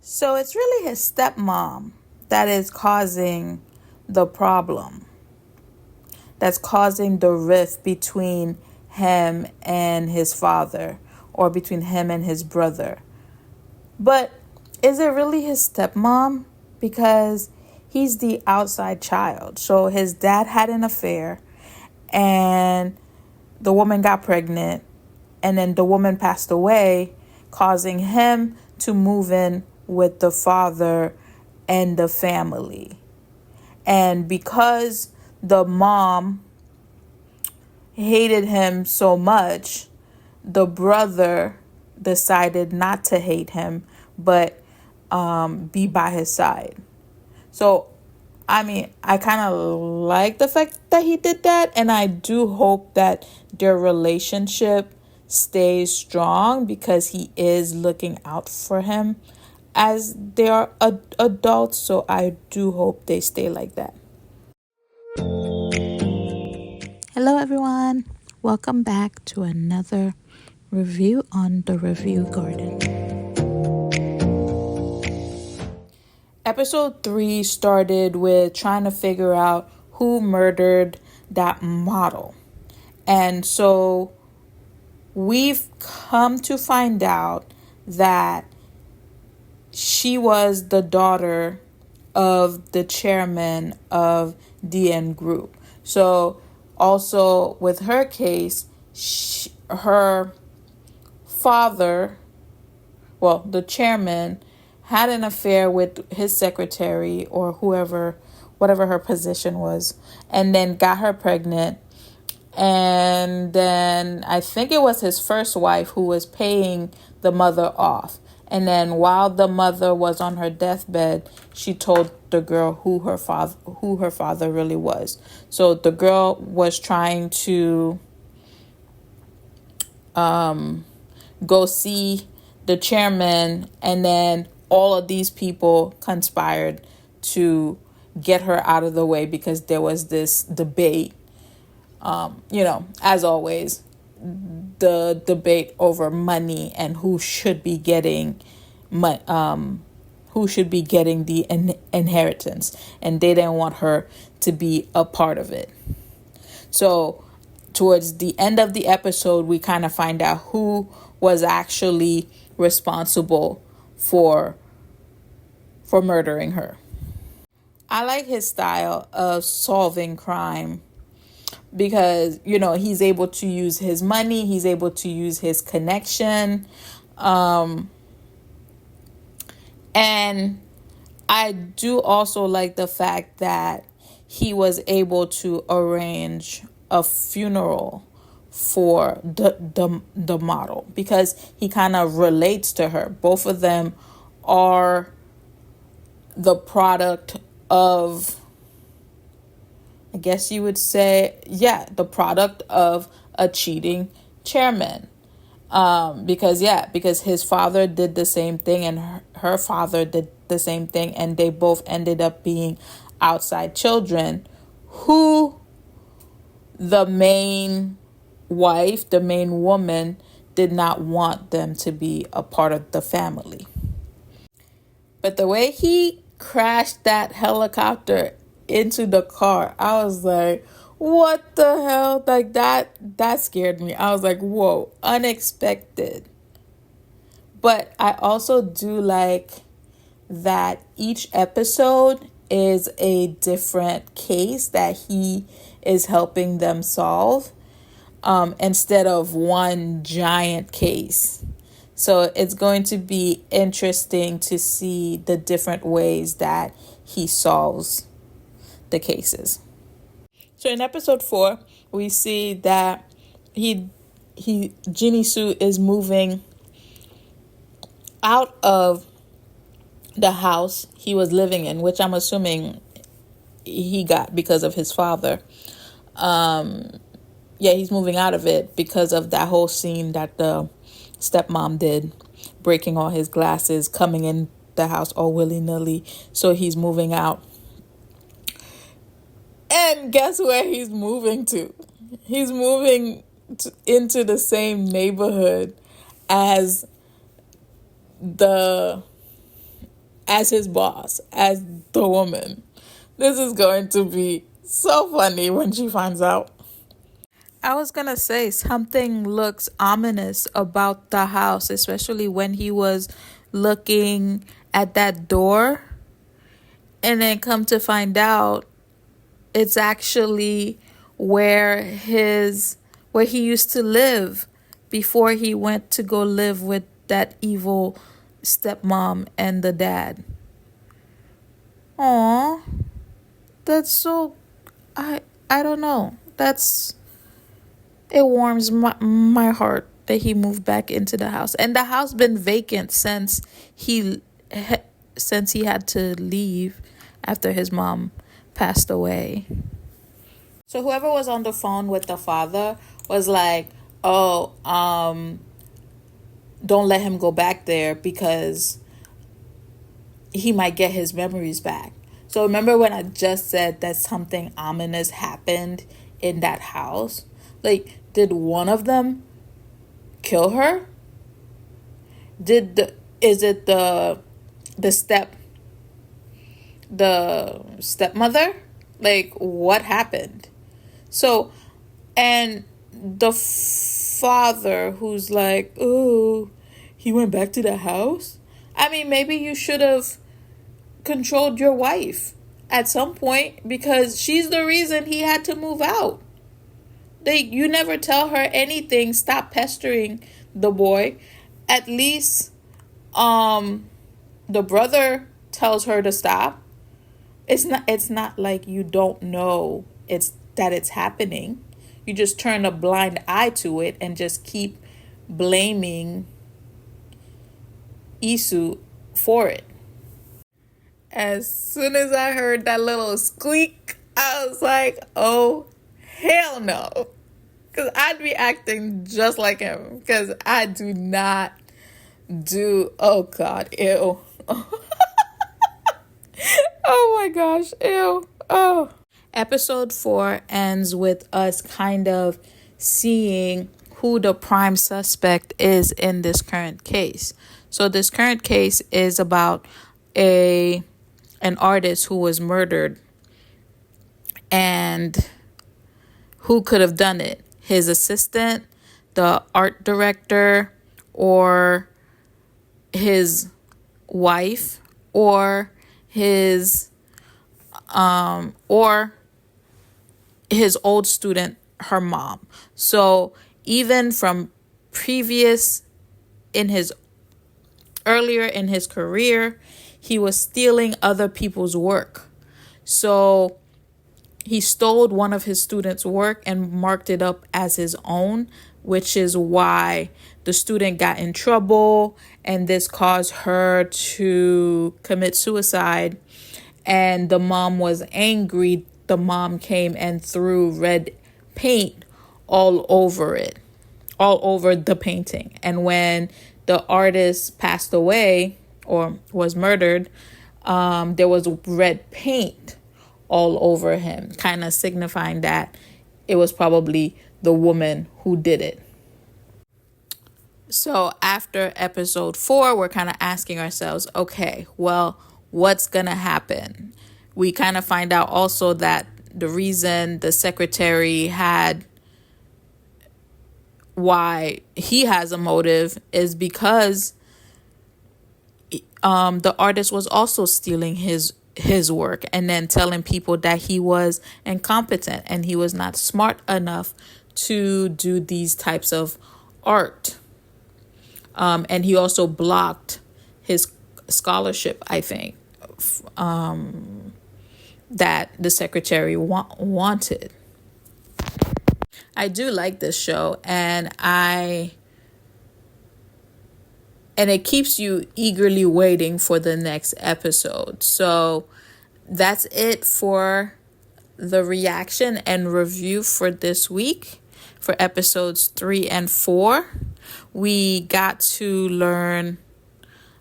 So it's really his stepmom that is causing the problem, that's causing the rift between him and his father, or between him and his brother. But is it really his stepmom? Because he's the outside child. So his dad had an affair and the woman got pregnant, and then the woman passed away, causing him to move in with the father and the family. And because the mom hated him so much, the brother decided not to hate him, but be by his side. So, I mean, I kind of like the fact that he did that, and I do hope that their relationship stays strong because he is looking out for him as they are adults. So I do hope they stay like that. Hello, everyone. Welcome back to another review on the Review Garden. Episode 3 started with trying to figure out who murdered that model. And so we've come to find out that she was the daughter of the chairman of DN Group. So also with her case, her father, well, the chairman, had an affair with his secretary or whoever, whatever her position was, and then got her pregnant. And then I think it was his first wife who was paying the mother off. And then while the mother was on her deathbed, she told the girl who her father really was. So the girl was trying to go see the chairman, and then all of these people conspired to get her out of the way because there was this debate. As always, the debate over money and who should be getting the inheritance, and they didn't want her to be a part of it. So towards the end of the episode, we kind of find out who was actually responsible for murdering her. I like his style of solving crime because, he's able to use his money, he's able to use his connection. And I do also like the fact that he was able to arrange a funeral for the model because he kind of relates to her. Both of them are the product of, I guess you would say, the product of a cheating chairman. Because his father did the same thing and her father did the same thing, and they both ended up being outside children who the main wife, the main woman, did not want them to be a part of the family. But the way he crashed that helicopter into the car, I was like, what the hell? Like that scared me. I was like, whoa, unexpected. But I also do like that each episode is a different case that he is helping them solve, instead of one giant case. So it's going to be interesting to see the different ways that he solves the cases. So in episode 4, we see that Jeannie Sue is moving out of the house he was living in, which I'm assuming he got because of his father. He's moving out of it because of that whole scene that the stepmom did, breaking all his glasses, coming in the house all willy-nilly. So he's moving out. And guess where he's moving to? He's moving into the same neighborhood as the as his boss, as the woman. This is going to be so funny when she finds out. I was gonna say something looks ominous about the house, especially when he was looking at that door, and then come to find out it's actually where his where he used to live before he went to go live with that evil stepmom and the dad. Aw, that's so I don't know. It warms my heart that he moved back into the house. And the house been vacant since he had to leave after his mom passed away. So whoever was on the phone with the father was like, "Oh, don't let him go back there because he might get his memories back." So remember when I just said that something ominous happened in that house? Like, did one of them kill her? Is it the stepmother? Like, what happened? So, and the father who's like, "Oh, he went back to the house." I mean, maybe you should have controlled your wife at some point because she's the reason he had to move out. You never tell her anything. Stop pestering the boy. At least the brother tells her to stop. It's not like you don't know it's happening. You just turn a blind eye to it and just keep blaming Isu for it. As soon as I heard that little squeak, I was like, "Oh, hell no." Because I'd be acting just like him. Because I do not do, oh God, ew. Oh my gosh, ew. Oh. Episode 4 ends with us kind of seeing who the prime suspect is in this current case. So this current case is about an artist who was murdered, and who could have done it? His assistant, the art director, or his wife, or his old student, her mom. So even from previous earlier in his career, he was stealing other people's work. So he stole one of his students' work and marked it up as his own, which is why the student got in trouble, and this caused her to commit suicide. And the mom was angry. The mom came and threw red paint all over it, all over the painting. And when the artist passed away or was murdered, there was red paint all over him, kind of signifying that it was probably the woman who did it. So after episode 4, we're kind of asking ourselves, okay, well, what's going to happen? We kind of find out also that the reason the secretary why he has a motive is because the artist was also stealing his work and then telling people that he was incompetent and he was not smart enough to do these types of art. And he also blocked his scholarship, I think, that the secretary wanted. I do like this show, and it keeps you eagerly waiting for the next episode. So that's it for the reaction and review for this week for episodes 3 and 4. We got to learn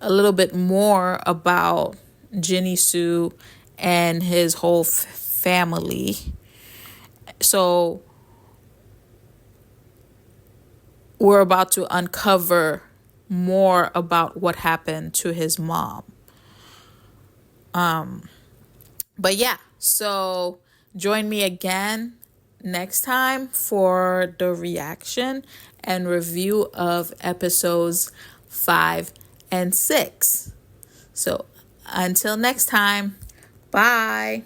a little bit more about Jinisu and his whole family. So we're about to uncover more about what happened to his mom. But yeah, so join me again next time for the reaction and review of episodes 5 and 6. So until next time, bye.